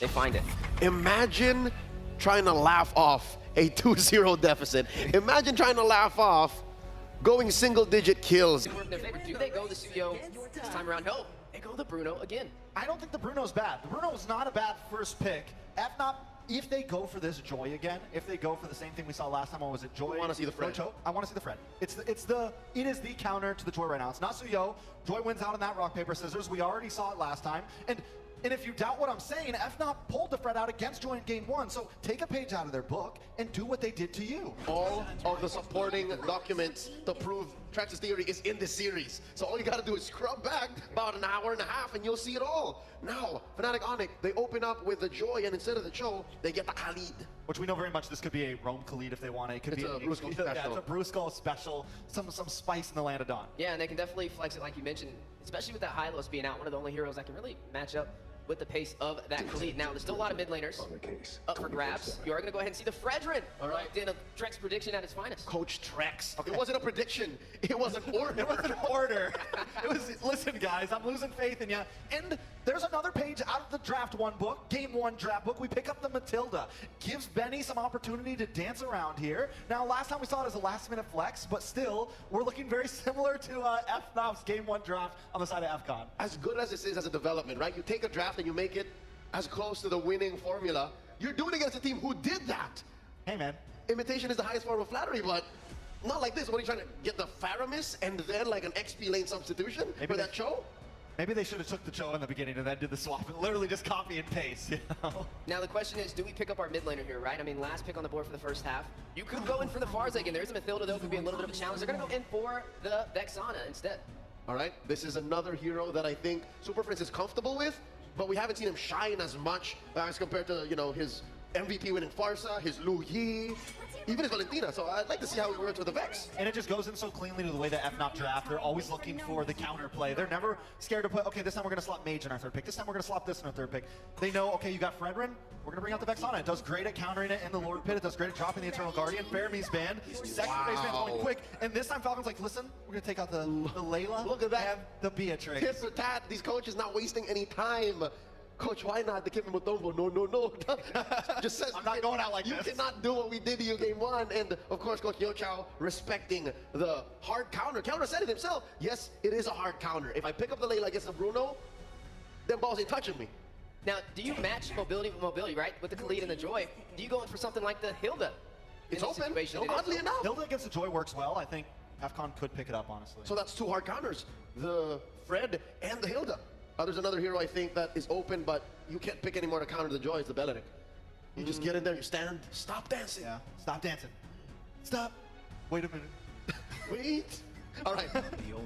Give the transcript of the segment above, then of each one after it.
They find it. Imagine trying to laugh off a 2-0 deficit. Imagine trying to laugh off going single-digit kills. Do they go the Suyo this time around? No, they go the Bruno again. I don't think the Bruno's bad. The Bruno's not a bad first pick. Fnatic, if they go for this Joy again, if they go for the same thing we saw last time, what was it, Joy? I want to see the Fred. I want to see the Fred. It is the counter to the Joy right now. It's not Suyo. Joy wins out in that rock, paper, scissors. We already saw it last time. And if you doubt what I'm saying, Fnatic pulled the Fred out against Joy in game 1. So take a page out of their book and do what they did to you. All of the supporting documents to prove Trax's theory is in this series. So all you gotta do is scrub back about an hour and a half and you'll see it all. Now, Fnatic Onicph, they open up with the Joy and instead of the Cho, they get the Khalid. Which we know very much this could be a Roam Khalid if they want it. It could be a Brusco special. Yeah, it's a Brusco special. Some spice in the land of Dawn. Yeah, and they can definitely flex it like you mentioned, especially with that Hylos being out, one of the only heroes that can really match up with the pace of that Khalid. Now, there's still a lot of mid laners up for grabs. You are going to go ahead and see the Fredrin. All right. Did a Trex prediction at its finest. Coach Trex. Okay. It wasn't a prediction. It was an order. It was an order. It was, listen, guys, I'm losing faith in you. And there's another page out of the Draft 1 book, Game 1 draft book. We pick up the Matilda. Gives Benny some opportunity to dance around here. Now, last time we saw it as a last-minute flex, but still, we're looking very similar to Fnop's Game 1 draft on the side of FCon. As good as this is as a development, right? You take a draft and you make it as close to the winning formula. You're doing it against a team who did that. Hey, man. Imitation is the highest form of flattery, but not like this. What are you trying to get the Faramis and then like an XP lane substitution for that Cho? Maybe they should have took the Cho in the beginning and then did the swap and literally just copy and paste, you know? Now the question is, do we pick up our mid laner here, right? I mean, last pick on the board for the first half. You could go in for the Farza again. There's a Mathilda, though, could be a little bit of a challenge. They're going to go in for the Vexana instead. All right, this is another hero that I think Super Prince is comfortable with, but we haven't seen him shine as much as compared to, you know, his MVP winning Farsa, his Lu Yi, even his Valentina. So I'd like to see how he works with the Vex. And it just goes in so cleanly to the way that Fnop draft. They're always looking for the counter play. They're never scared to put, okay, this time we're going to slot Mage in our third pick. This time we're going to slot this in our third pick. They know, okay, you got Fredrin. We're going to bring out the Vexana. It does great at countering it in the Lord Pit. It does great at dropping the Eternal Guardian. Fairme's banned. Second phase band's going quick. And this time Falcon's like, listen, we're going to take out the Layla. Look at that. And the Beatrix. Tit for tat. These coaches not wasting any time. Coach, why not? The Kevin Mutombo. No. Just says I'm not going out like this. You cannot do what we did to you game 1. And of course, Coach Yo Chow respecting the hard counter. Counter said it himself. Yes, it is a hard counter. If I pick up the Layla against the Bruno, then balls ain't touching me. Now, do you match mobility with mobility, right? With the Khalid and the Joy, do you go in for something like the Hilda? It's open, oddly enough. Hilda against the Joy works well. I think FCon could pick it up, honestly. So that's 2 hard counters, the Fred and the Hilda. There's another hero I think that is open, but you can't pick anymore to counter the Joy. It's the Beleric. You just get in there, you stand, stop dancing. Yeah, stop dancing. Stop. Wait a minute. Wait. All right,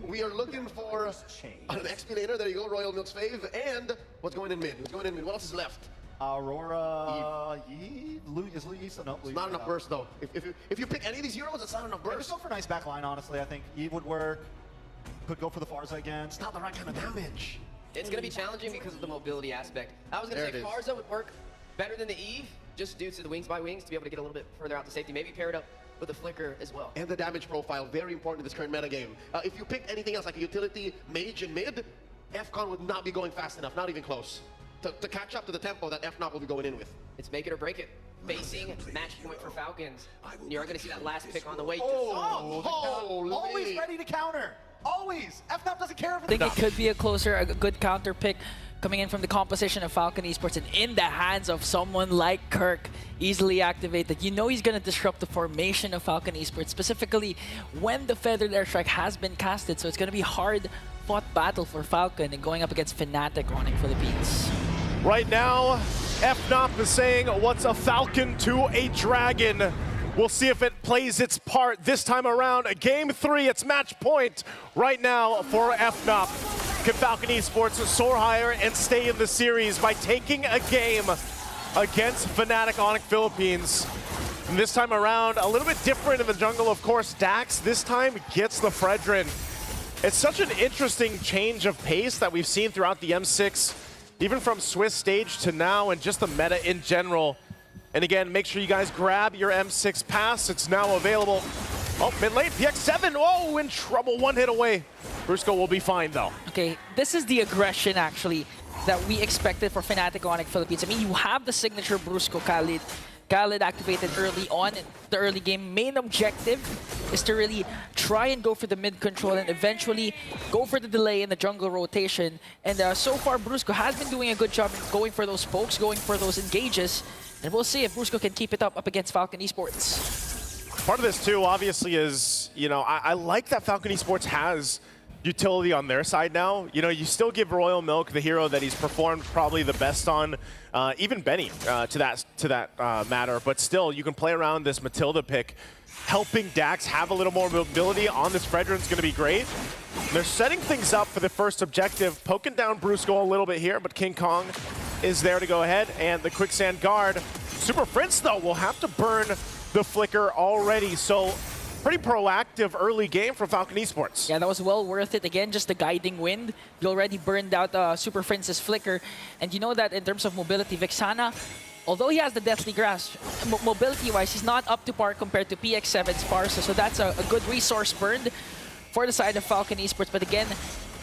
we are looking for an XP laner. There you go, Royal Milk's fave. And what's going in mid? What else is left? Aurora, Yi? Is Lu Yi still? No, it's not enough burst though. If you pick any of these heroes, it's not enough burst. Just go for a nice back line, honestly. I think Yi would work. Could go for the Farza again. It's not the right kind of damage. It's going to be challenging because of the mobility aspect. I was going to say Farza would work better than the Eve, just due to the wings by wings to be able to get a little bit further out to safety. Maybe pair it up with the Flicker as well. And the damage profile, very important in this current metagame. If you pick anything else like a utility, mage, and mid, FCon would not be going fast enough, not even close, to catch up to the tempo that Fnop will be going in with. It's make it or break it. Facing match point for Falcons. You're going to see that last pick on the way. Always ready to counter. Always! FNOP doesn't care if I think it could be a good counter pick coming in from the composition of Falcon Esports and in the hands of someone like Kirk, easily activated. You know he's going to disrupt the formation of Falcon Esports, specifically when the Feathered Airstrike has been casted. So it's going to be hard-fought battle for Falcon and going up against Fnatic on in Philippines. Right now, FNOP is saying, what's a Falcon to a Dragon? We'll see if it plays its part this time around. Game 3, it's match point right now for FNOP. Can Falcon Esports soar higher and stay in the series by taking a game against Fnatic Onicph Philippines? And this time around, a little bit different in the jungle, of course. Dax this time gets the Fredrin. It's such an interesting change of pace that we've seen throughout the M6, even from Swiss stage to now, and just the meta in general. And again, make sure you guys grab your M6 pass. It's now available. Oh, mid lane, PX7. Oh, in trouble. 1 hit away. Brusco will be fine, though. Okay, this is the aggression, actually, that we expected for Fnatic Onicph Philippines. I mean, you have the signature Brusco Khalid. Khalid activated early on in the early game. Main objective is to really try and go for the mid control and eventually go for the delay in the jungle rotation. And so far, Brusco has been doing a good job in going for those pokes, going for those engages. And we'll see if Brusco can keep it up against Falcon Esports. Part of this too, obviously, is, you know, I like that Falcon Esports has utility on their side now. You know, you still give Royal Milk the hero that he's performed probably the best on, even Benny to that matter. But still, you can play around this Matilda pick. Helping Dax have a little more mobility on this Fredrin's going to be great. They're setting things up for the first objective, poking down Brusco a little bit here, but King Kong is there to go ahead, and the Quicksand Guard. Super Prince, though, will have to burn the Flicker already, so pretty proactive early game from Falcon Esports. Yeah, that was well worth it. Again, just the guiding wind. You already burned out Super Prince's Flicker, and you know that in terms of mobility, Vexana, although he has the Deathly Grasp, mobility-wise, he's not up to par compared to PX7's Sparsa, so that's a good resource burned for the side of Falcon Esports. But again,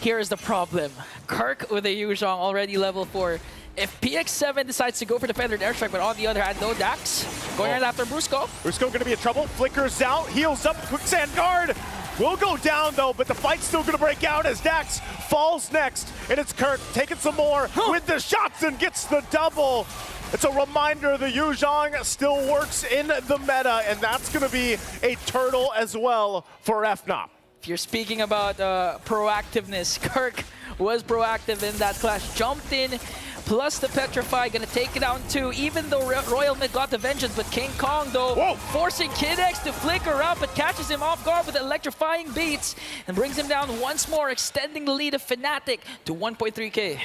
here is the problem. Kirk with a Yuzhong already level 4. If PX7 decides to go for the Feathered Airstrike, but on the other hand, no, Dax going right after Brusco. Brusco going to be in trouble. Flickers out, heals up, Quicksand Guard will go down though, but the fight's still going to break out as Dax falls next. And it's Kirk taking some more with the shots and gets the double. It's a reminder the Yuzhong still works in the meta, and that's going to be a turtle as well for Fnatic. If you're speaking about proactiveness, Kirk was proactive in that clash. Jumped in, plus the Petrify, gonna take it down too, even though Royal Mid got the Vengeance, but King Kong though, forcing Kid X to flicker up, but catches him off guard with electrifying beats, and brings him down once more, extending the lead of Fnatic to 1.3k.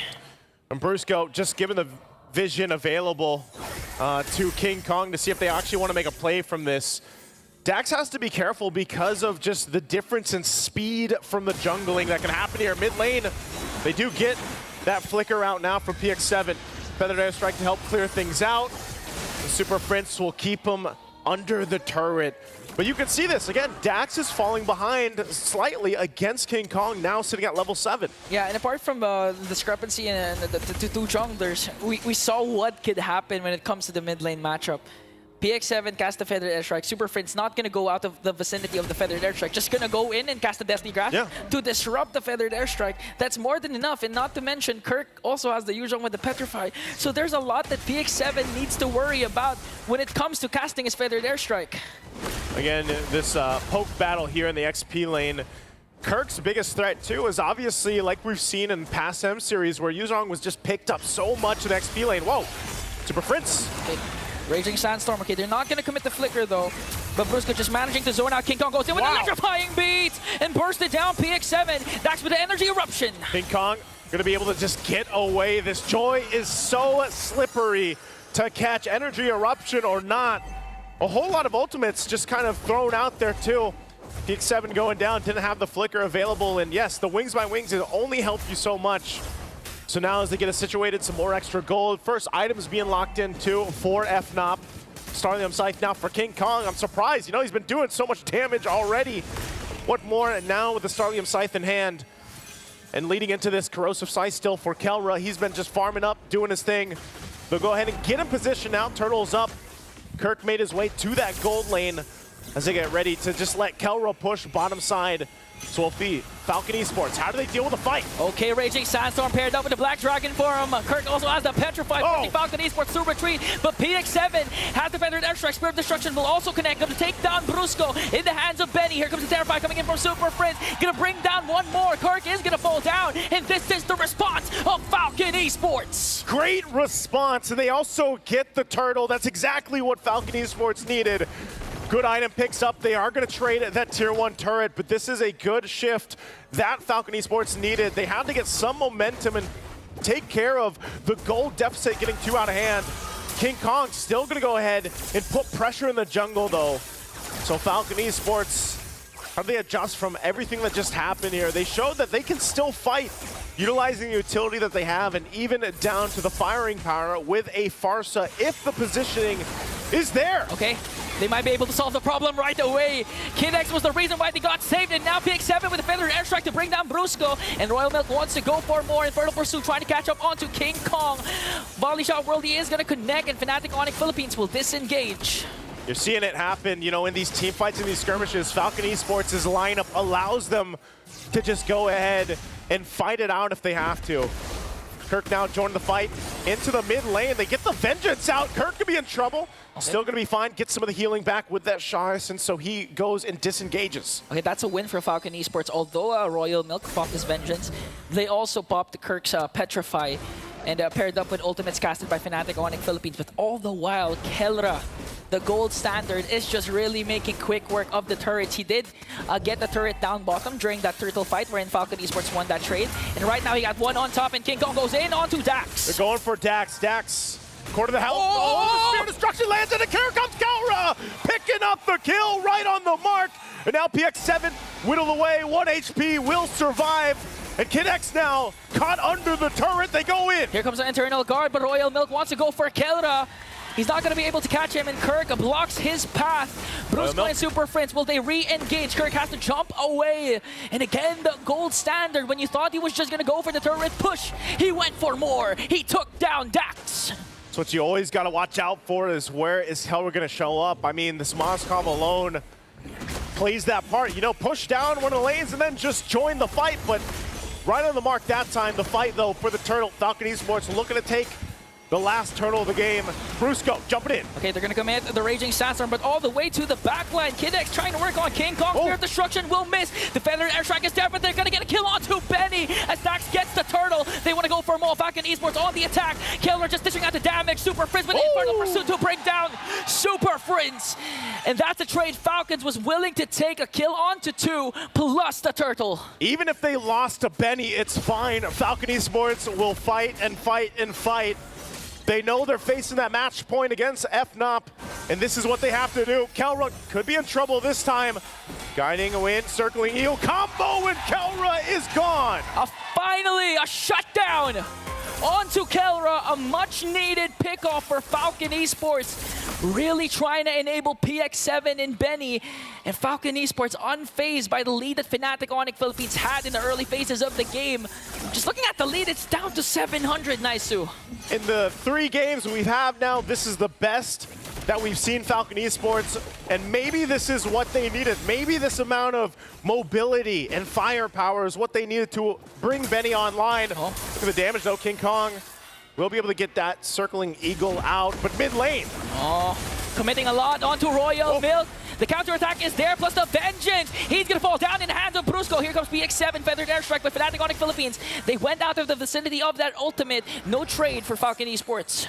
And Brusco just given the vision available to King Kong to see if they actually want to make a play from this. Dax has to be careful because of just the difference in speed from the jungling that can happen here. Mid lane, they do get that flicker out now from PX7. Feathered Airstrike to help clear things out. The Super Prince will keep him under the turret. But you can see this, again, Dax is falling behind slightly against King Kong, now sitting at level 7. Yeah, and apart from the discrepancy in the two junglers, we saw what could happen when it comes to the mid lane matchup. PX7 cast the Feathered Airstrike. Super Prince not going to go out of the vicinity of the Feathered Airstrike. Just going to go in and cast the Deathly Grasp to disrupt the Feathered Airstrike. That's more than enough. And not to mention, Kirk also has the Yuzhong with the Petrify. So there's a lot that PX7 needs to worry about when it comes to casting his Feathered Airstrike. Again, this poke battle here in the XP lane. Kirk's biggest threat, too, is obviously, like we've seen in past M series, where Yuzhong was just picked up so much in the XP lane. Whoa, Super Prince. Okay. Raging Sandstorm. Okay, they're not going to commit the Flicker, though. But Brusco just managing to zone out. King Kong goes in with an electrifying beat and burst it down. PX7. Dax with the Energy Eruption. King Kong going to be able to just get away. This Joy is so slippery to catch. Energy Eruption or not. A whole lot of ultimates just kind of thrown out there, too. PX7 going down. Didn't have the Flicker available. And yes, the Wings by Wings has only helped you so much. So now as they get it situated, some more extra gold. First items being locked in too for Fnatic. Starlium Scythe now for King Kong. I'm surprised, you know, he's been doing so much damage already. What more? And now with the Starlium Scythe in hand and leading into this Corrosive Scythe still for Kelra. He's been just farming up, doing his thing. They'll go ahead and get in position now. Turtle's up. Kirk made his way to that gold lane as they get ready to just let Kelra push bottom side. So we'll see Falcon Esports. How do they deal with the fight? Okay, Raging Sandstorm paired up with the Black Dragon for him. Kirk also has the Petrify forcing Falcon Esports to retreat. But PX7 has the Feathered Airstrike. Spirit of Destruction will also connect. Going to take down Brusco in the hands of Benny. Here comes the Terrify coming in from Super Prince. Going to bring down one more. Kirk is going to fall down. And this is the response of Falcon Esports. Great response. And they also get the turtle. That's exactly what Falcon Esports needed. Good item picks up. They are going to trade that tier 1 turret, but this is a good shift that Falcon Esports needed. They had to get some momentum and take care of the gold deficit getting too out of hand. King Kong still going to go ahead and put pressure in the jungle, though. So Falcon Esports, how do they adjust from everything that just happened here? They showed that they can still fight, utilizing the utility that they have, and even down to the firing power with a Farsa if the positioning is there. Okay. They might be able to solve the problem right away. KidX was the reason why they got saved, and now PX7 with a feathered airstrike to bring down Brusco. And Royal Milk wants to go for more. Infernal Pursuit trying to catch up onto King Kong. Volley shot Worldy is going to connect, and Fnatic Onic Philippines will disengage. You're seeing it happen, you know, in these team fights, in these skirmishes. Falcon Esports' lineup allows them to just go ahead and fight it out if they have to. Kirk now joined the fight into the mid lane. They get the Vengeance out. Kirk could be in trouble. Still going to be fine. Get some of the healing back with that Shah, and so he goes and disengages. Okay, that's a win for Falcon Esports. Although Royal Milk popped his Vengeance, they also popped Kirk's Petrify and paired up with ultimates casted by Fnatic Onic Philippines. But all the while, Kelra, the gold standard, is just really making quick work of the turrets. He did get the turret down bottom during that turtle fight wherein Falcon Esports won that trade. And right now he got one on top, and King Kong goes in onto Dax. They're going for Dax. Dax, quarter the health. Oh, the Spear Destruction lands, and here comes Kelra, picking up the kill right on the mark. And now PX7 whittled away. 1 HP will survive. And KidX now caught under the turret. They go in. Here comes the internal guard, but Royal Milk wants to go for Kelra. He's not going to be able to catch him, and Kirk blocks his path. Brusco and Super Prince, will they re-engage? Kirk has to jump away. And again, the gold standard. When you thought he was just going to go for the turret push, he went for more. He took down Dax. So what you always got to watch out for is where is Kelra going to show up. I mean, this Moskov alone plays that part. You know, push down one of the lanes and then just join the fight. But right on the mark that time, the fight, though, for the turtle. Falcon Esports looking to take the last turtle of the game. Brusco jumping in. Okay, they're going to commit the Raging Sandstorm, but all the way to the back line. KidX trying to work on King Kong. Spear of Destruction will miss. The Feathered Airstrike is there, but they're going to get a kill onto Benny as Dax gets the turtle. They want to go for more. Falcon Esports on the attack. Killer just dishing out the damage. Super Frizz with Infernal Pursuit to bring down Super Frizz. And that's a trade Falcons was willing to take, a kill onto 2 plus the turtle. Even if they lost to Benny, it's fine. Falcon Esports will fight and fight and fight. They know they're facing that match point against Fnatic, and this is what they have to do. Kelra could be in trouble this time. Guiding a win, circling heel combo, and Kelra is gone. Finally, a shutdown onto Kelra, a much-needed pickoff for Falcon Esports. Really trying to enable PX7 and Benny, and Falcon Esports unfazed by the lead that Fnatic Onic Philippines had in the early phases of the game. Just looking at the lead, it's down to 700, Naisu. In the 3 games we have now, this is the best that we've seen Falcon Esports, and maybe this is what they needed. Maybe this amount of mobility and firepower is what they needed to bring Benny online. Look at the damage though, King Kong will be able to get that circling eagle out, but mid lane. Committing a lot onto Royal Milk. The counterattack is there, plus the Vengeance. He's going to fall down in the hands of Brusco. Here comes PX7, Feathered Airstrike by Fnatic Onic Philippines. They went out of the vicinity of that ultimate. No trade for Falcon Esports.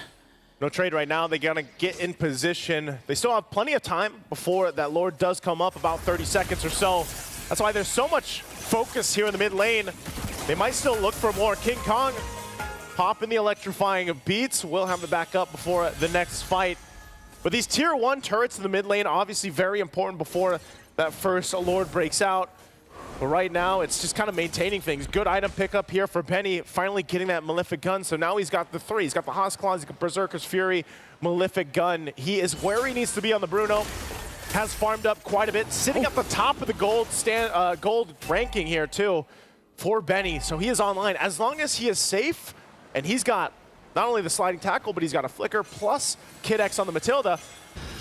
No trade right now. They're going to get in position. They still have plenty of time before that Lord does come up, about 30 seconds or so. That's why there's so much focus here in the mid lane. They might still look for more. King Kong popping the electrifying beats. We'll have the backup before the next fight. But these tier 1 turrets in the mid lane, obviously very important before that first Lord breaks out. But right now, it's just kind of maintaining things. Good item pickup here for Benny, finally getting that Malefic Gun. So now he's got the 3. He's got the Haas Claws, he's got Berserker's Fury, Malefic Gun. He is where he needs to be on the Bruno. Has farmed up quite a bit, sitting at the top of the gold ranking here too for Benny. So he is online. As long as he is safe, and he's got not only the sliding tackle, but he's got a flicker plus KidX on the Matilda.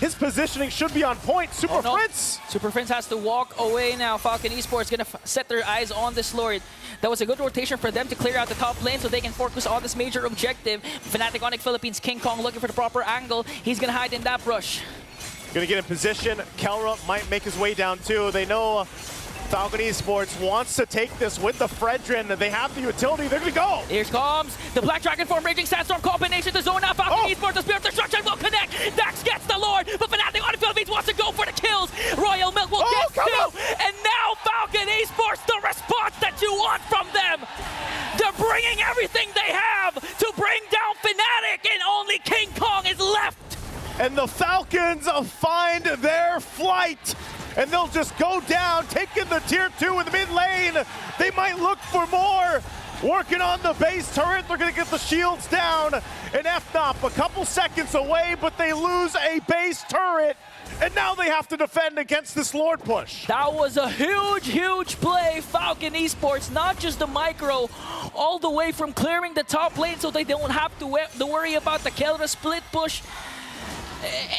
His positioning should be on point. Super Prince! Super Prince has to walk away now. Falcon Esports going to set their eyes on this Lord. That was a good rotation for them to clear out the top lane so they can focus on this major objective. Fnatic Onic Philippines, King Kong looking for the proper angle. He's going to hide in that brush. Going to get in position. Kelra might make his way down too. They know Falcon Esports wants to take this with the Fredrin. They have the utility. They're going to go. Here comes the Black Dragon form, Raging Sandstorm combination to zone out. Falcon Esports, the Spear of Destruction will connect. Dax gets the Lord, but Fnatic Onic Philippines wants to go for the kills. Royal Milk will get 2. And now Falcon Esports, the response that you want from them. They're bringing everything they have to bring down Fnatic, and only King Kong is left. And the Falcons find their flight. And they'll just go down, taking the tier 2 in the mid lane. They might look for more. Working on the base turret, they're gonna get the shields down. And Fnatic a couple seconds away, but they lose a base turret. and now they have to defend against this Lord push. That was a huge play. Falcon Esports, not just the micro, all the way from clearing the top lane so they don't have to worry about the Kelra split push.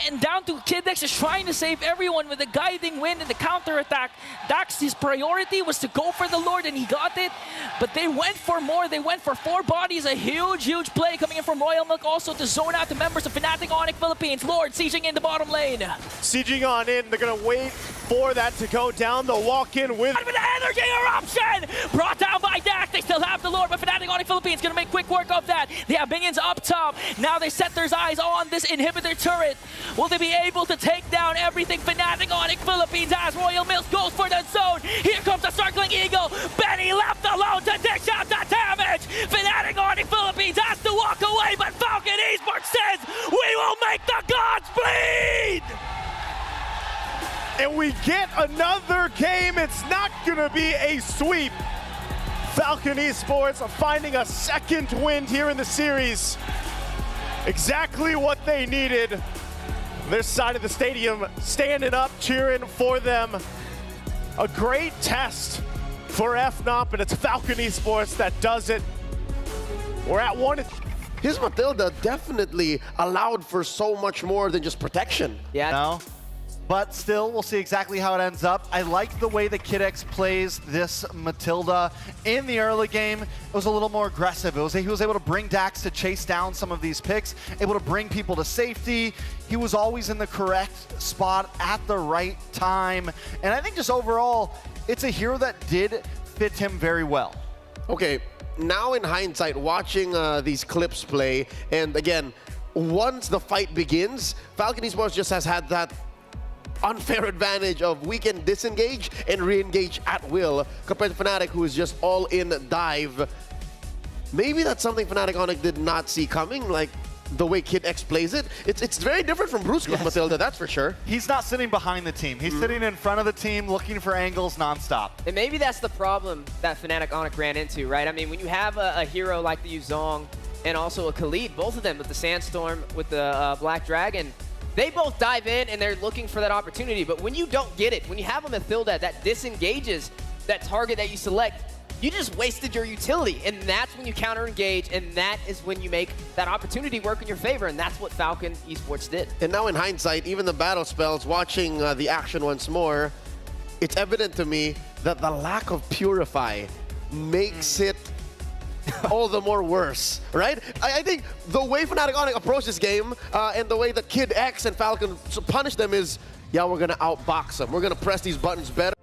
And down to Kidx is trying to save everyone with a guiding wind in the counter-attack. Dax, his priority was to go for the Lord, and he got it. But they went for more. They went for 4 bodies. A huge play coming in from Royal Milk, also to zone out the members of Fnatic Onicph Philippines. Lord sieging in the bottom lane. Sieging on in. They're going to wait for that to go down. They'll walk in with an energy eruption! Brought down by Dax. They still have the Lord, but Fnatic Onicph Philippines going to make quick work of that. They have minions up top. Now they set their eyes on this inhibitor turret. Will they be able to take down everything Fnatic Onicph Philippines has? Royal Milk goes for the zone. Here comes the circling eagle. Benny left alone to dish out the damage. Fnatic Onicph Philippines has to walk away, but Falcon Esports says, we will make the gods bleed! And we get another game. It's not gonna be a sweep. Falcon Esports finding a second win here in the series. Exactly what they needed. This side of the stadium standing up, cheering for them. A great test for Fnatic, and it's Falcon Esports that does it. We're at 1. His Matilda definitely allowed for so much more than just protection. Yeah. No. But still, we'll see exactly how it ends up. I like the way that Kidx plays this Matilda. In the early game, it was a little more aggressive. He was able to bring Dax to chase down some of these picks, able to bring people to safety. He was always in the correct spot at the right time. And I think just overall, it's a hero that did fit him very well. Okay, now in hindsight, watching these clips play, and again, once the fight begins, Falcon Esports just has had that unfair advantage of we can disengage and re-engage at will compared to Fnatic, who is just all in dive. Maybe that's something Fnatic Onicph did not see coming, like the way Kidx plays it. It's very different from Bruce with Matilda, that's for sure. He's not sitting behind the team. He's sitting in front of the team, looking for angles nonstop. And maybe that's the problem that Fnatic Onicph ran into, right? I mean, when you have a hero like the Yuzong and also a Khalid, both of them with the Sandstorm, with the Black Dragon, they both dive in and they're looking for that opportunity. But when you don't get it, when you have a Matilda that disengages that target that you select, you just wasted your utility. And that's when you counter-engage, and that is when you make that opportunity work in your favor. And that's what Falcon Esports did. And now in hindsight, even the battle spells, watching the action once more, it's evident to me that the lack of Purify makes it all the more worse, right? I think the way Fnatic Onicph approach this game and the way that Kidx and Falcon punish them is, yeah, we're going to outbox them. We're going to press these buttons better.